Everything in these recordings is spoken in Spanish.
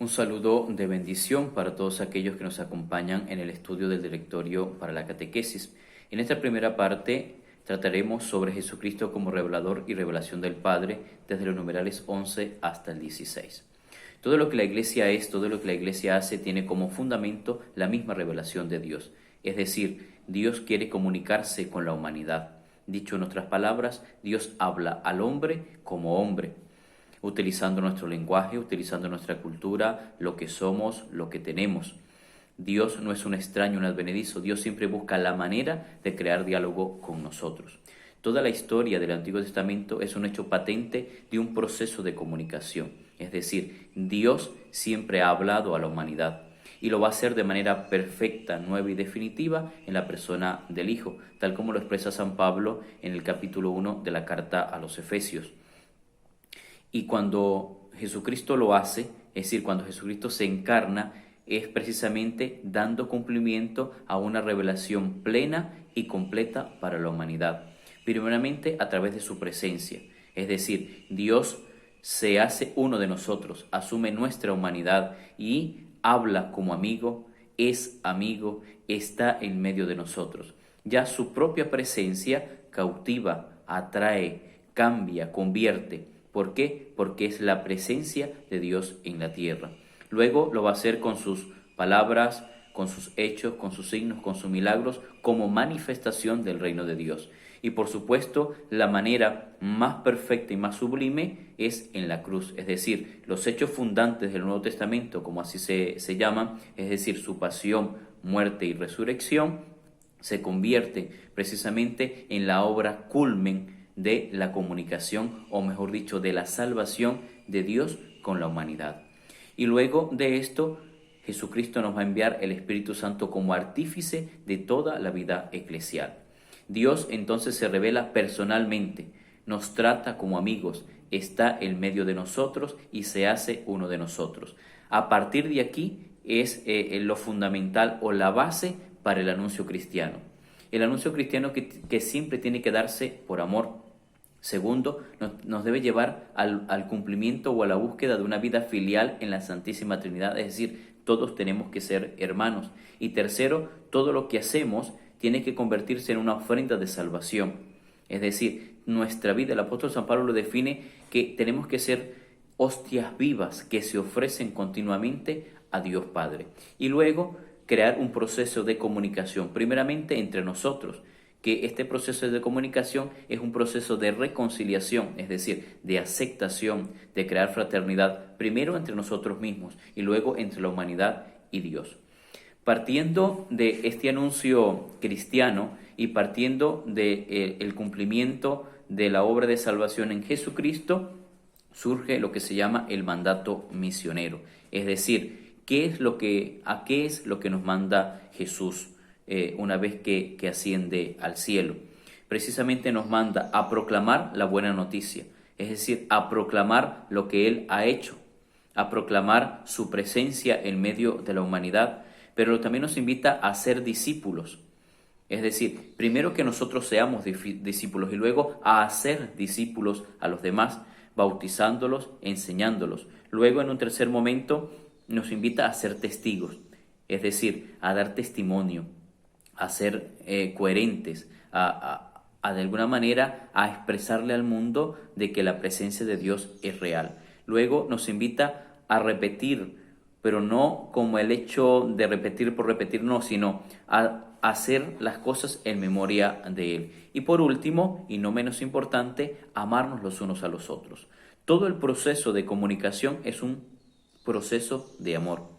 Un saludo de bendición para todos aquellos que nos acompañan en el estudio del Directorio para la Catequesis. En esta primera parte trataremos sobre Jesucristo como revelador y revelación del Padre desde los numerales 11 hasta el 16. Todo lo que la Iglesia es, todo lo que la Iglesia hace tiene como fundamento la misma revelación de Dios. Es decir, Dios quiere comunicarse con la humanidad. Dicho en otras palabras, Dios habla al hombre como hombre, utilizando nuestro lenguaje, utilizando nuestra cultura, lo que somos, lo que tenemos. Dios no es un extraño, un advenedizo. Dios siempre busca la manera de crear diálogo con nosotros. Toda la historia del Antiguo Testamento es un hecho patente de un proceso de comunicación. Es decir, Dios siempre ha hablado a la humanidad y lo va a hacer de manera perfecta, nueva y definitiva en la persona del Hijo, tal como lo expresa San Pablo en el capítulo 1 de la carta a los Efesios. Y cuando Jesucristo lo hace, es decir, cuando Jesucristo se encarna, es precisamente dando cumplimiento a una revelación plena y completa para la humanidad. Primeramente a través de su presencia, es decir, Dios se hace uno de nosotros, asume nuestra humanidad y habla como amigo, está en medio de nosotros. Ya su propia presencia cautiva, atrae, cambia, convierte. ¿Por qué? Porque es la presencia de Dios en la tierra. Luego lo va a hacer con sus palabras, con sus hechos, con sus signos, con sus milagros, como manifestación del reino de Dios. Y por supuesto, la manera más perfecta y más sublime es en la cruz. Es decir, los hechos fundantes del Nuevo Testamento, como así se llaman, es decir, su pasión, muerte y resurrección, se convierte precisamente en la obra culmen de la comunicación, o mejor dicho, de la salvación de Dios con la humanidad. Y luego de esto, Jesucristo nos va a enviar el Espíritu Santo como artífice de toda la vida eclesial. Dios entonces se revela personalmente, nos trata como amigos, está en medio de nosotros y se hace uno de nosotros. A partir de aquí es lo fundamental o la base para el anuncio cristiano. El anuncio cristiano que siempre tiene que darse por amor. Segundo, nos debe llevar al cumplimiento o a la búsqueda de una vida filial en la Santísima Trinidad, es decir, todos tenemos que ser hermanos. Y tercero, todo lo que hacemos tiene que convertirse en una ofrenda de salvación. Es decir, nuestra vida, el apóstol San Pablo lo define que tenemos que ser hostias vivas que se ofrecen continuamente a Dios Padre. Y luego, crear un proceso de comunicación, primeramente entre nosotros, que este proceso de comunicación es un proceso de reconciliación, es decir, de aceptación, de crear fraternidad, primero entre nosotros mismos y luego entre la humanidad y Dios. Partiendo de este anuncio cristiano y partiendo del cumplimiento de la obra de salvación en Jesucristo, surge lo que se llama el mandato misionero, es decir, ¿a qué es lo que nos manda Jesús una vez que asciende al cielo? Precisamente nos manda a proclamar la buena noticia, es decir, a proclamar lo que Él ha hecho, a proclamar su presencia en medio de la humanidad, pero también nos invita a ser discípulos. Es decir, primero que nosotros seamos discípulos y luego a hacer discípulos a los demás, bautizándolos, enseñándolos. Luego, en un tercer momento, nos invita a ser testigos, es decir, a dar testimonio, a ser coherentes, a de alguna manera a expresarle al mundo de que la presencia de Dios es real. Luego nos invita a repetir, pero no como el hecho de repetir por repetir, no, sino a hacer las cosas en memoria de Él. Y por último, y no menos importante, amarnos los unos a los otros. Todo el proceso de comunicación es un proceso de amor.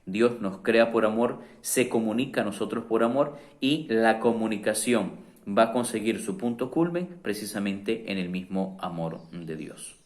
Dios nos crea por amor, se comunica a nosotros por amor y la comunicación va a conseguir su punto culmen precisamente en el mismo amor de Dios.